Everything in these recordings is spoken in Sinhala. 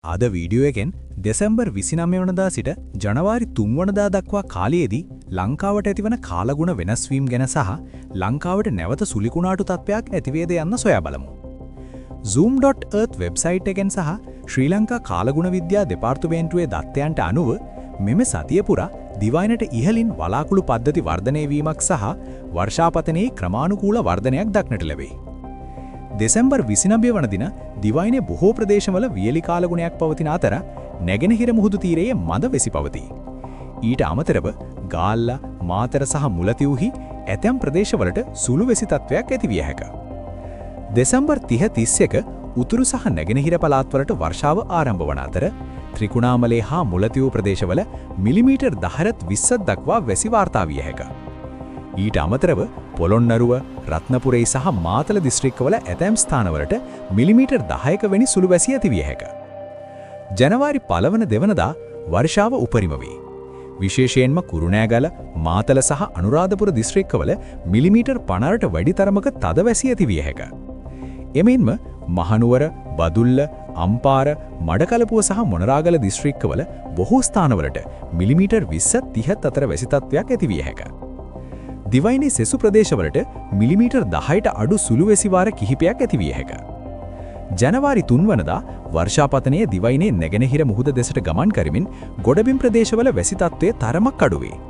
අද වීඩියෝ එකෙන් දෙසැම්බර් 29 වනදා සිට ජනවාරි 3 වනදා දක්වා කාලයේදී ලංකාවට ඇතිවන කාලගුණ වෙනස්වීම් ගැන සහ ලංකාවට නැවත සුලිකුණාටු තත්ත්වයක් ඇතිවේද යන්න සොයා බලමු. zoom.earth වෙබ්සයිට් එකෙන් සහ ශ්‍රී ලංකා කාලගුණ විද්‍යා දෙපාර්තමේන්තුවේ දත්තයන්ට අනුව මෙම සතිය පුරා දිවයිනට ඉහළින් වලාකුළු පද්ධති වර්ධනය වීමක් සහ වර්ෂාපතනයේ ක්‍රමානුකූල වර්ධනයක් දක්නට ලැබේ. දෙසැම්බර් 29 වන දින දිවයිනේ බොහෝ ප්‍රදේශවල වියලි කාලගුණයක් පවතින අතර නැගෙනහිර මුහුදු තීරයේ මඳ වෙසි පවතී. ඊට අමතරව ගාල්ලා, මාතර සහ මුලතිව්හි ඇතැම් ප්‍රදේශවලට සුළු වෙසි තත්ත්වයක් ඇති විය හැකිය. දෙසැම්බර් 30-31 උතුරු සහ නැගෙනහිර පළාත්වලට වර්ෂාව ආරම්භ වන අතර ත්‍රිකුණාමලේ හා මුලතිව් ප්‍රදේශවල මිලිමීටර් 10-20ක් දක්වා වැසි වාර්තා විය හැකිය. ඊට අමතරව පොළොන්නරුව, රත්නපුරේ සහ මාතල දිස්ත්‍රික්කවල ඇතැම් ස්ථානවලට මිලිමීටර් 10ක වැනි සුළු වැසි ඇති විය හැකිය. ජනවාරි 1 වන දෙවනදා වර්ෂාව උපරිම වේ. විශේෂයෙන්ම කුරුණෑගල, මාතල සහ අනුරාධපුර දිස්ත්‍රික්කවල මිලිමීටර් 50ට වැඩි තරමක තද වැසි ඇති විය හැකිය. එමෙන්ම මහනුවර, බදුල්ල, අම්පාර, මඩකලපුව සහ මොනරාගල දිස්ත්‍රික්කවල බොහෝ ස්ථානවලට මිලිමීටර් 20-30 අතර වැසි තත්ත්වයක් ඇති විය හැකිය. දිවයිනේ සෙසු ප්‍රදේශවලට මිලිමීටර් 10ට අඩු සුළු වැසි වාර කිහිපයක් ඇති විය හැකිය. ජනවාරි 3 වනදා වර්ෂාපතනයේ දිවයිනේ නැගෙනහිර මුහුද දෙසට ගමන් කරමින් ගොඩබිම් ප්‍රදේශවල වැසි තත්ත්වයේ තරමක් අඩු වේ.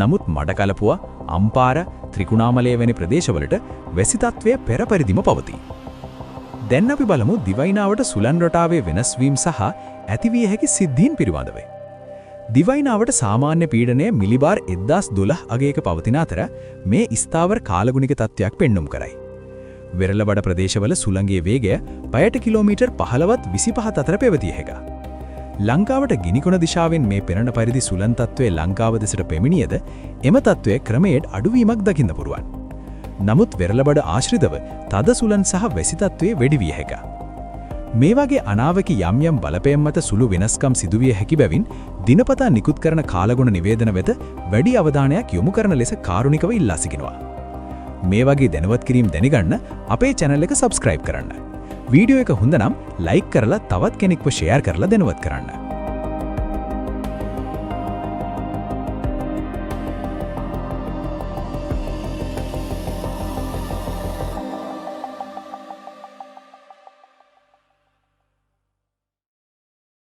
නමුත් මඩකලපුව, අම්පාර, ත්‍රිකුණාමලය වැනි ප්‍රදේශවලට වැසි තත්ත්වය පෙර පරිදිම පවතී. දැන් අපි බලමු දිවයිනාවට සුළං රටාවේ වෙනස්වීම සහ ඇතිවිය හැකි සිද්ධීන් පිළිබඳව. දිවයිනාවට සාමාන්‍ය පීඩනය මිලිබාර් 1012 අගයක පවතින අතර මේ ස්ථාවර කාලගුණික තත්ත්වයක් පෙන්눔 කරයි. වෙරළබඩ ප්‍රදේශවල සුළඟේ වේගය පැයට කිලෝමීටර් 15-25 අතර පැවතිය හැකිය. ලංකාවට ගිනිකොන දිශාවෙන් මේ පෙරණ පරිදි සුළං තත්ත්වයේ ලංකාව දෙසට පැමිණියද එම තත්ත්වයේ ක්‍රමයෙන් අඩුවීමක් දකින්න පුරුවන්. නමුත් වෙරළබඩ ආශ්‍රිතව තද සුළං සහ වැසි තත්ත්වයේ වැඩි විය හැකිය. මේ වගේ අනාවක යම් යම් බලපෑම් මත සුළු වෙනස්කම් සිදුවිය හැකි බැවින් දිනපතා නිකුත් කරන කාලගුණ නිවේදන වෙත වැඩි අවධානයක් යොමු කරන ලෙස කාරුණිකව ඉල්ලා සිටිනවා. මේ වගේ දැනුවත් කිරීම දැනගන්න අපේ channel එක subscribe කරන්න. වීඩියෝ එක හොඳ නම් like කරලා තවත් කෙනෙක්ව share කරලා දැනුවත් කරන්න.